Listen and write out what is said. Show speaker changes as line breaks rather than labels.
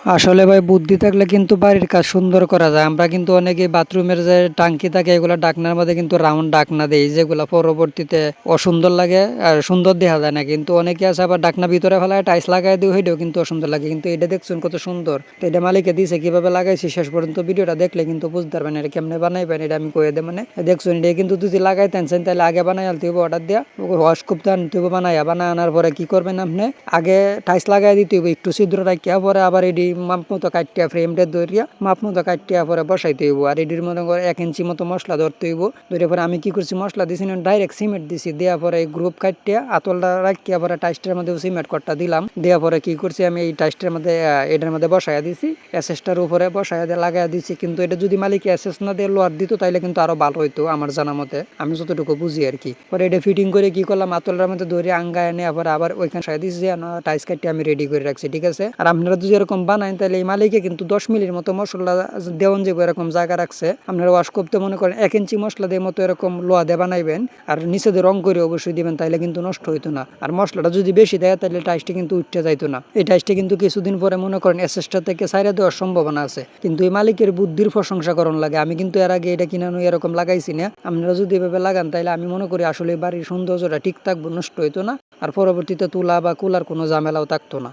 আসলে ভাই বুদ্ধি থাকলে কিন্তু বাড়ির কাজ সুন্দর করা যায়। আমরা কিন্তু অনেকে বাথরুমের যে টাঙ্কি থাকে এগুলা ডাকনার মধ্যে কিন্তু রাউন্ড ডাকনা দেই, যেগুলা পরবর্তীতে অসুন্দর লাগে আর সুন্দর দেখা যায় না। কিন্তু অনেকে আছে আবার ডাকনা ভিতরে ফেলায় টাইলস লাগাই দিও, সেটাও কিন্তু অসুন্দর লাগে। কিন্তু এটা দেখছেন কত সুন্দর, তো এটা মালিকে দিছে কিভাবে লাগাইছি শেষ পর্যন্ত ভিডিওটা দেখলে কিন্তু বুঝতে পারবেন এটা কেমনে বানাইবেন। এটা আমি কয়ে দেব, মানে দেখছেন এটা কিন্তু যদি লাগাইতেন তাহলে আগে বানাই আনতে হবে, অর্ডার দেওয়া ওয়াশ করতে আনতে হবে, বানায় আনার পরে কি করবেন আপনি, আগে টাইলস লাগাই দিতে হবে একটু ছিদ্র রাখিয়া, পরে আবার এটি মাপ মতো কাটিয়া ফ্রেমটা ধরিয়া মাপ মতো কাটিয়া পরে বসাইতে হইব। আর এটির মতো করে 1 ইঞ্চি মতো মশলা ধরতে হইব। ধরে পরে আমি কি করছি, মশলা দিছি না ডাইরেক্ট সিমেন্ট দিছি, দেওয়া পরে এই গ্রুপ কাটিয়া আতলটা রাখিয়া পরে টাইস্টের মধ্যে সিমেন্ট কটটা দিলাম। দেওয়া পরে কি করছি, আমি এই টাইস্টের মধ্যে এটার মধ্যে বসাইয়া দিছি, এসএসটার উপরে বসাইয়া দিয়ে লাগাইয়া দিছি। কিন্তু এটা যদি মালিক এসএস না দিয়ে লোয়ার দিত তাইলে কিন্তু আরো ভালো হইতো আমার জানা মতে, আমি যতটুকু বুঝি আর কি। পরে এটা ফিটিং করে কি করলাম, আতলটার মধ্যে ধরে আঙ্গায় নেওয়া পরে আবার ওইখানে সাইড দিছি, টাইস কাটিয়ে আমি রেডি করে রাখছি। ঠিক আছে, আর আপনারা যদি এরকম বানায় তাহলে এই মালিকে কিন্তু 10 মিলির মতো মশলা দেওয়ান যাবো, এরকম জায়গা রাখছে। আপনারা ওয়াশ করতে মনে করেন 1 ইঞ্চি মশলা দিয়ে মতো এরকম লোয়া দিয়ে বানাইবেন, আর নিচে দিয়ে রং করে অবশ্যই দিবেন, তাইলে কিন্তু নষ্ট হইতো না। আর মশলাটা যদি বেশি দেয় তাহলে টাইসটা কিন্তু উঠতে যাইতো না। এই টাইসটা কিন্তু কিছুদিন পরে মনে করেন এসএসটা থেকে সাইরা দেওয়ার সম্ভাবনা আছে। কিন্তু এই মালিকের বুদ্ধির প্রশংসা করণ লাগে। আমি কিন্তু এর আগে এটা কিনানো এরকম লাগাইছি না। আপনারা যদি এভাবে লাগান তাহলে আমি মনে করি আসলে বাড়ির সৌন্দর্যটা ঠিক থাকবো, নষ্ট হইতো না। আর পরবর্তীতে তুলা বা কুলার কোনো ঝামেলাও থাকতো না।